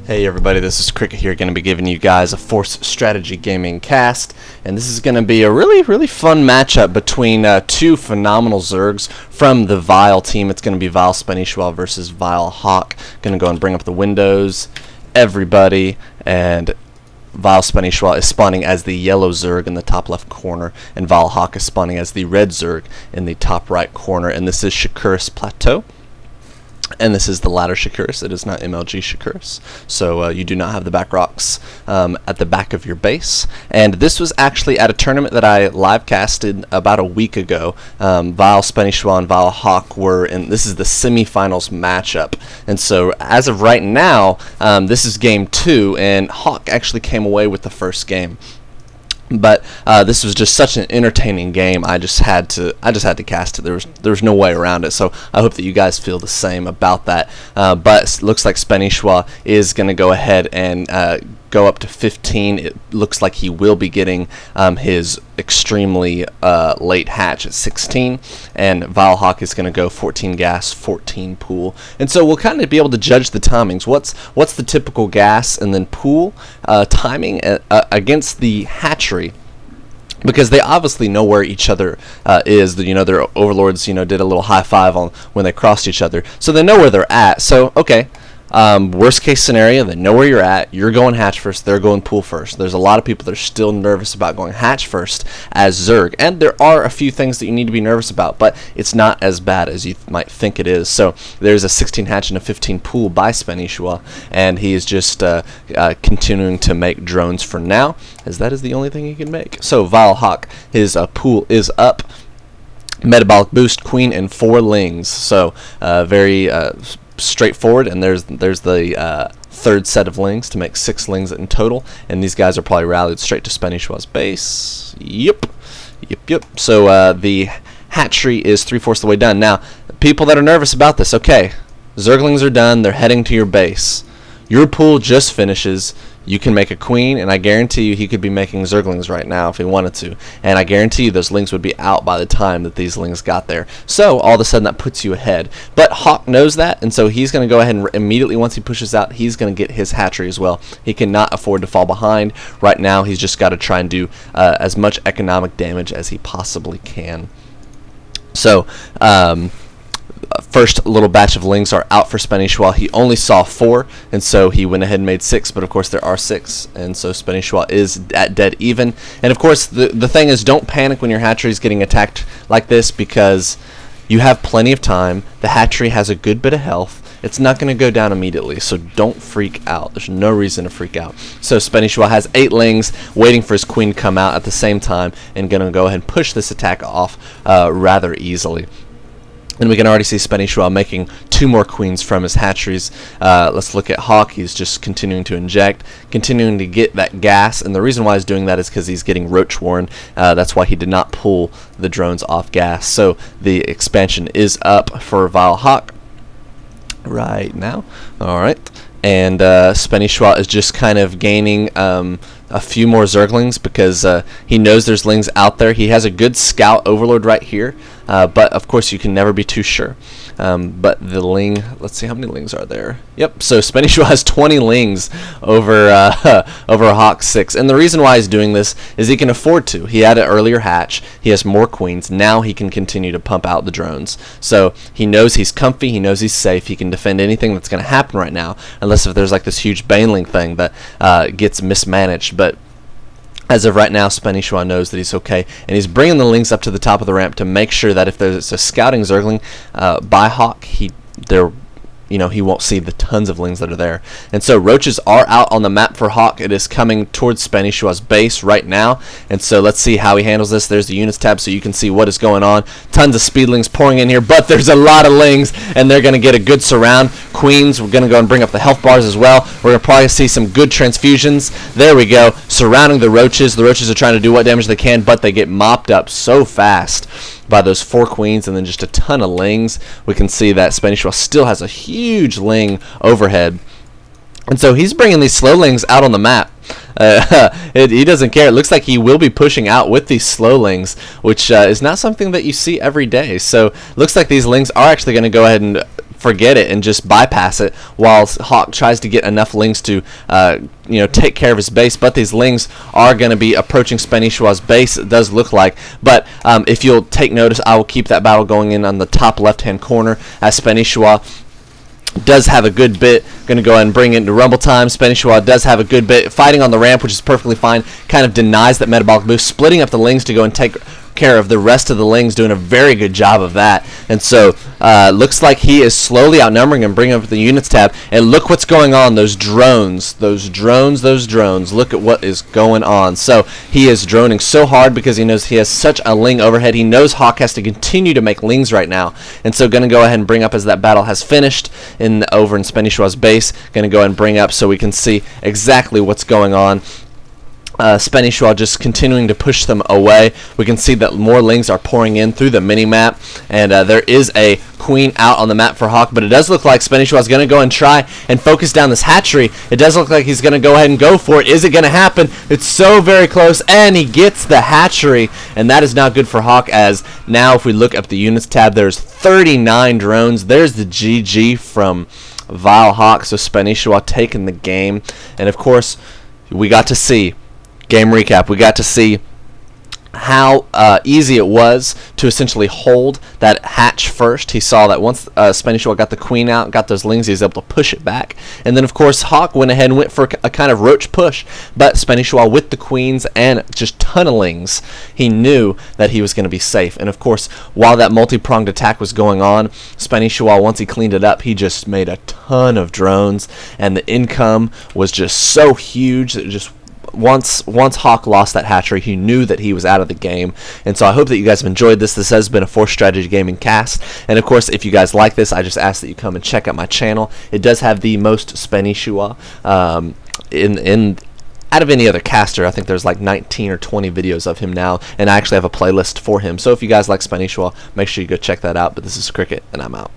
Hey everybody, this is Cricket here, going to be giving you guys a Force Strategy Gaming cast, and this is going to be a really fun matchup between two phenomenal Zergs from the Vile team. It's going to be Vile Spanishiwa versus Vile Hawk. Going to go and bring up the windows, everybody, and Vile Spanishiwa is spawning as the yellow Zerg in the top left corner, and Vile Hawk is spawning as the red Zerg in the top right corner, and this is Shakuris Plateau. And this is the ladder Shakuris. It is not MLG Shakuris. So you do not have the back rocks at the back of your base. And this was actually at a tournament that I live casted about a week ago. Vile Spanishiwa and Vile Hawk were in. This is the semifinals matchup. And so as of right now, this is game 2, and Hawk actually came away with the first game. But this was just such an entertaining game. I just had to cast it. There was no way around it. So I hope that you guys feel the same about that. But it looks like Spanishiwa is going to go ahead and go up to 15. It looks like he will be getting his extremely late hatch at 16, and Vile Hawk is going to go 14 gas, 14 pool. And so we'll kind of be able to judge the timings. What's the typical gas and then pool timing against the hatchery? Because they obviously know where each other is. Their overlords, did a little high five on when they crossed each other, so they know where they're at. So okay. Worst case scenario, they know where you're at. You're going hatch first, they're going pool first. There's a lot of people that are still nervous about going hatch first as Zerg, and there are a few things that you need to be nervous about, but it's not as bad as you might think it is. So there's a 16 hatch and a 15 pool by Spanishiwa, and he is just continuing to make drones for now, as that is the only thing he can make. So Vile Hawk, his pool is up. Metabolic boost, queen, and 4 lings. So very straightforward, and there's the third set of lings to make 6 lings in total, and these guys are probably rallied straight to Spanishiwa's base. Yep. So the hatchery is 3/4 the way done. Now, people that are nervous about this, okay, Zerglings are done, they're heading to your base. Your pool just finishes. You can make a queen, and I guarantee you he could be making Zerglings right now if he wanted to. And I guarantee you those lings would be out by the time that these lings got there. So all of a sudden that puts you ahead. But Hawk knows that, and so he's going to go ahead and immediately once he pushes out, he's going to get his hatchery as well. He cannot afford to fall behind. Right now he's just got to try and do as much economic damage as he possibly can. So first little batch of lings are out for Spanishiwa. He only saw 4, and so he went ahead and made 6, but of course there are 6, and so Spanishiwa is at dead even. And of course the thing is, don't panic when your hatchery is getting attacked like this, because you have plenty of time. The hatchery has a good bit of health. It's not going to go down immediately, so don't freak out. There's no reason to freak out. So Spanishiwa has 8 lings waiting for his queen to come out at the same time, and going to go ahead and push this attack off rather easily. And we can already see Spanishiwa making 2 more queens from his hatcheries. Let's look at Hawk. He's just continuing to inject, continuing to get that gas. And the reason why he's doing that is because he's getting roach warren. That's why he did not pull the drones off gas. So the expansion is up for Vile Hawk right now. All right. And Spanishiwa is just kind of gaining a few more Zerglings because he knows there's lings out there. He has a good scout overlord right here, but of course you can never be too sure. But the ling, let's see how many lings are there. Yep, so Spanishiwa has 20 lings over over Hawk 6, and the reason why he's doing this is he can afford to. He had an earlier hatch, he has more queens, now he can continue to pump out the drones. So he knows he's comfy, he knows he's safe, he can defend anything that's going to happen right now, unless if there's like this huge baneling thing that gets mismanaged. But as of right now, Spanishiwa knows that he's okay, and he's bringing the lings up to the top of the ramp to make sure that if there's a scouting Zergling by Hawk, he won't see the tons of lings that are there. And so roaches are out on the map for Hawk. It is coming towards Spanishiwa's base right now, and so let's see how he handles this. There's the units tab, so you can see what is going on. Tons of speedlings pouring in here, but there's a lot of lings, and they're going to get a good surround. Queens, we're going to go and bring up the health bars as well. We're going to probably see some good transfusions. There we go, surrounding the roaches. The roaches are trying to do what damage they can, but they get mopped up so fast by those 4 queens and then just a ton of lings. We can see that Spanishiwa still has a huge ling overhead, and so he's bringing these slow lings out on the map. He doesn't care. It looks like he will be pushing out with these slow lings, which is not something that you see every day. So looks like these lings are actually going to go ahead and forget it and just bypass it, while Hawk tries to get enough lings to take care of his base. But these lings are going to be approaching Spanishiwa's base, it does look like. But if you'll take notice, I will keep that battle going in on the top left-hand corner, as Spanishiwa does have a good bit. Going to go ahead and bring it into rumble time. Spanishiwa does have a good bit. Fighting on the ramp, which is perfectly fine. Kind of denies that metabolic boost. Splitting up the lings to go and take care of the rest of the lings, doing a very good job of that. And so looks like he is slowly outnumbering and bringing up the units tab. And look what's going on. Those drones. Look at what is going on. So he is droning so hard because he knows he has such a ling overhead. He knows Hawk has to continue to make lings right now. And so going to go ahead and bring up as that battle has finished over in Spanishiwa's base. Going to go ahead and bring up so we can see exactly what's going on. Spanishiwa just continuing to push them away. We can see that more lings are pouring in through the mini-map, and there is a queen out on the map for Hawk, but it does look like Spanishiwa is going to go and try and focus down this hatchery. It does look like he's going to go ahead and go for it. Is it going to happen? It's so very close, and he gets the hatchery, and that is not good for Hawk, as now if we look up the units tab, there's 39 drones. There's the GG from Vile Hawk, so Spanishiwa taking the game. And of course, we got to see game recap. We got to see how easy it was to essentially hold that hatch first. He saw that once Spanishiwa got the queen out, got those lings, he was able to push it back. And then, of course, Hawk went ahead and went for a kind of roach push. But Spanishiwa, with the queens and just ton of lings, he knew that he was going to be safe. And, of course, while that multi-pronged attack was going on, Spanishiwa, once he cleaned it up, he just made a ton of drones. And the income was just so huge that it just once Hawk lost that hatchery, he knew that he was out of the game. And so I hope that you guys have enjoyed this. This has been a Force Strategy Gaming cast. And of course, if you guys like this, I just ask that you come and check out my channel. It does have the most Spanishiwa out of any other caster. I think there's like 19 or 20 videos of him now, and I actually have a playlist for him. So if you guys like Spanishiwa, make sure you go check that out. But this is Cricket, and I'm out.